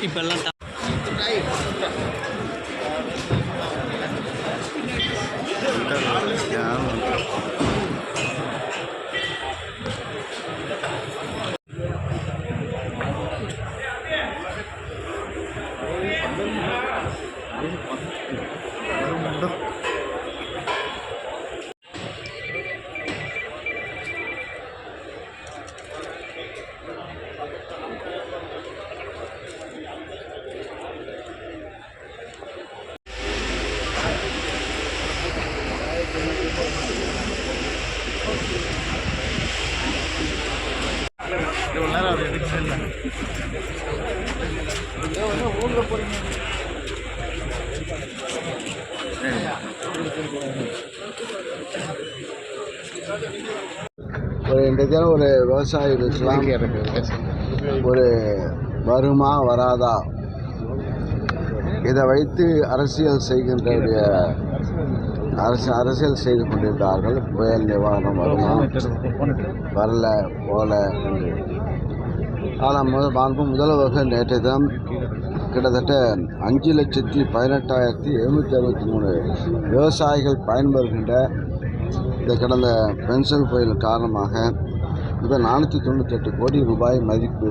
இப்பெல்லாம் இன்றைக்கு ஒரு விவசாய விஷயம் ஒரு வருமா வராதா இதை வைத்து அரசியல் செய்கின்ற அரசியல் செய்து கொண்டிருந்தார்கள். புயல் நிவாரணம் வருமா வரல போல என்று. ஆனால் முதல்வர்கள் நேற்று தினம் கிட்டத்தட்ட 5,18,763 விவசாயிகள் பயன்பெறுகின்ற இந்த கடந்த பென்ஷன் புயல் காரணமாக இப்போ 498 கோடி ரூபாய் மதிப்பு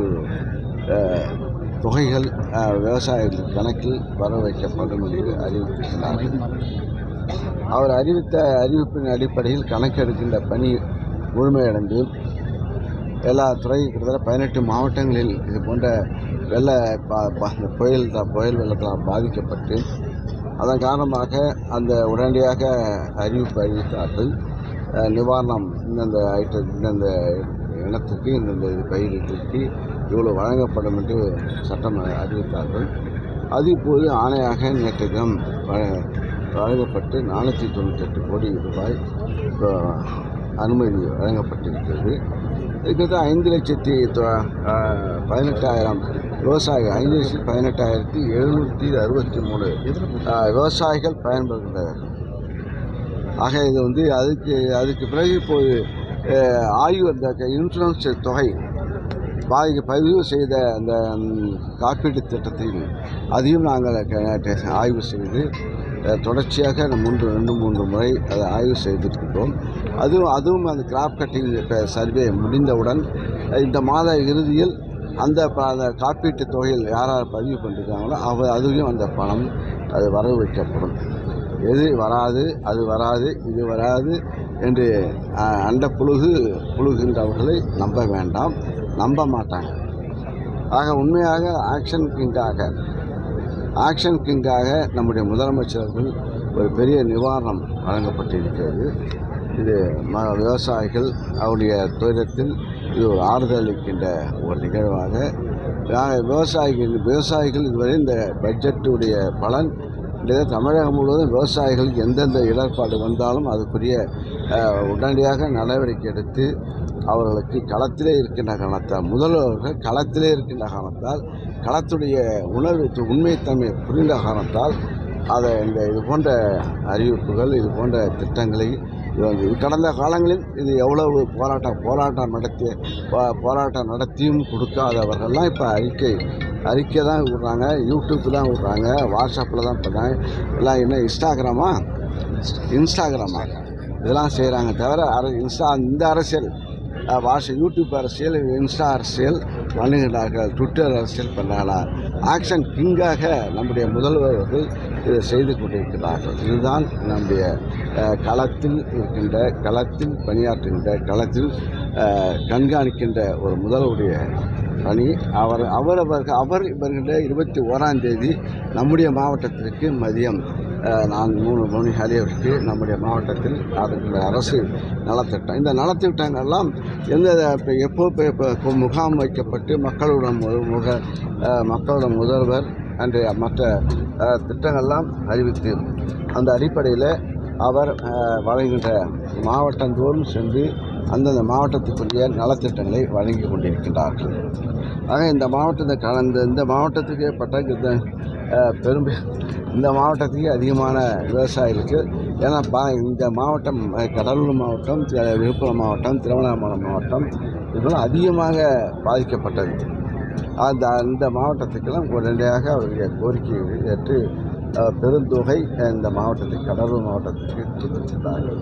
தொகைகள் விவசாயிகள் கணக்கில் வர வைக்கப்படும் என்று அறிவித்திருக்கிறார்கள். அவர் அறிவித்த அறிவிப்பின் அடிப்படையில் கணக்கெடுக்கின்ற பணி முழுமையடைந்து எல்லா துறையும் கிட்டத்தட்ட 18 மாவட்டங்களில் இது போன்ற புயல் வெள்ளத்தால் பாதிக்கப்பட்டு அதன் காரணமாக அந்த உடனடியாக அறிவிப்பு அறிவித்தார்கள். நிவாரணம் இந்தந்த இந்தந்த இனத்துக்கு இந்தந்த பயிர்களுக்கு இவ்வளோ வழங்கப்படும் என்று சட்டம் அறிவித்தார்கள். அது இப்போது ஆணையாக நேற்று தினம் வழங்கப்பட்டு 498 கோடி ரூபாய் அனுமதி வழங்கப்பட்டிருக்கிறது. கிட்டத்தட்ட 5,18,000 விவசாயிகள் 5,18,763 விவசாயிகள் பயன்பெறுகின்றனர். ஆக இது அதுக்கு பிறகு இப்போது ஆய்வு அந்த இன்சூரன்ஸ் தொகை பதிவு செய்த அந்த காப்பீட்டு திட்டத்தில் அதையும் நாங்கள் ஆய்வு செய்து தொடர்ச்சியாக 2-3 முறை அதை ஆய்வு செய்திருக்கின்றோம். அதுவும் அந்த கிராப் கட்டிங் சர்வே முடிந்தவுடன் இந்த மாத இறுதியில் அந்த காப்பீட்டு தொகையில் யார் பதிவு பண்ணியிருக்காங்களோ அதுவும் அந்த பணம் அது வரவு வைக்கப்படும். எது வராது அது வராது இது வராது என்று அண்ட புழுகின்றவர்களை நம்ப வேண்டாம், நம்ப மாட்டாங்க. ஆக உண்மையாக ஆக்ஷன் கிங்காக நம்முடைய முதலமைச்சர்கள் ஒரு பெரிய நிவாரணம் வழங்கப்பட்டிருக்கிறது. இது விவசாயிகள் அவருடைய துயரத்தில் இது ஒரு ஆறுதல் அளிக்கின்ற ஒரு நிகழ்வாக விவசாயிகள் இதுவரை இந்த பட்ஜெட்டுடைய பலன் தமிழகம் முழுவதும் விவசாயிகளுக்கு எந்தெந்த இடர்பாடு வந்தாலும் அதுக்குரிய உடனடியாக நடவடிக்கை எடுத்து அவர்களுக்கு களத்திலே இருக்கின்ற காரணத்தால் முதல்வர்கள் களத்திலே இருக்கின்ற காரணத்தால் களத்துடைய உண்மைத்தன்மை புரிந்த காரணத்தால் அதை இது போன்ற அறிவிப்புகள் இது போன்ற திட்டங்களை கடந்த காலங்களில் இது எவ்வளவு போராட்டம் நடத்தியும் கொடுக்காதவர்கள்லாம் இப்போ அறிக்கை தான் விடுறாங்க, யூடியூப்பில் தான் விடுறாங்க, வாட்ஸ்அப்பில் தான் பண்ணுறாங்க, எல்லாம் என்ன இன்ஸ்டாகிராமா இதெல்லாம் செய்கிறாங்க தவிர இந்த அரசியல் யூடியூப் அரசியல், இன்ஸ்டா அரசியல் பண்ணுகிறார்கள், ட்விட்டர் அரசியல் பண்ணுறாங்களா? ஆக்ஷன் கிங்காக நம்முடைய முதல்வர்கள் இதை செய்து கொண்டிருக்கிறார்கள். இதுதான் நம்முடைய களத்தில் பணியாற்றுகின்ற களத்தில் கண்காணிக்கின்ற ஒரு முதல்வருடைய பணி. அவர் வருகின்ற 21ஆம் தேதி நம்முடைய மாவட்டத்திற்கு மதியம் 3 மணி அளவிற்கு நம்முடைய மாவட்டத்தில் அதுக்குள்ள அரசு நலத்திட்டம், இந்த நலத்திட்டங்கள்லாம் எப்போ முகாம் வைக்கப்பட்டு மக்களோட முதல்வர் அன்றைய மற்ற திட்டங்கள்லாம் அறிவித்து அந்த அடிப்படையில் அவர் வழங்குகின்ற மாவட்டந்தோறும் சென்று அந்தந்த மாவட்டத்துக்குரிய நலத்திட்டங்களை வழங்கி கொண்டிருக்கின்றார்கள். ஆக இந்த மாவட்டத்துக்கு ஏற்பட்ட இந்த மாவட்டத்துக்கு அதிகமான விவசாயிகளுக்கு, ஏன்னா இந்த மாவட்டம் கடலூர் மாவட்டம், விழுப்புரம் மாவட்டம், திருவண்ணாமலை மாவட்டம் இதெல்லாம் அதிகமாக பாதிக்கப்பட்டது. இந்த மாவட்டத்துக்கெல்லாம் உடனடியாக அவருடைய கோரிக்கையை ஏற்று பெருந்தொகை இந்த மாவட்டத்துக்கு, கடலூர் மாவட்டத்துக்கு கொடுத்திருக்கிறார்கள்.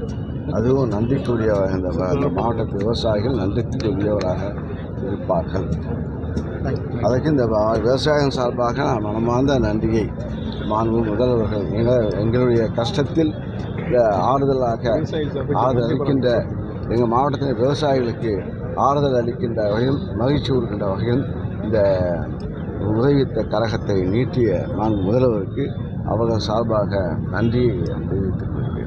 அதுவும் நன்றிக்குரிய இந்த மாவட்டத்து விவசாயிகள் நன்றிக்குரியவராக இருப்பார்கள். அதற்கு இந்த விவசாயம் சார்பாக நான் மனமார்ந்த நன்றியை மாண்பு முதல்வர்கள் எங்களுடைய கஷ்டத்தில் ஆறுதல் அளிக்கின்ற எங்கள் மாவட்டத்தின் விவசாயிகளுக்கு ஆறுதல் அளிக்கின்ற வகையில், மகிழ்ச்சி கொடுக்கின்ற வகையில் இந்த உதவித்த கழகத்தை நீட்டிய மாண்பு முதல்வருக்கு அவர்கள் சார்பாக நன்றியை தெரிவித்துக் கொள்கிறேன்.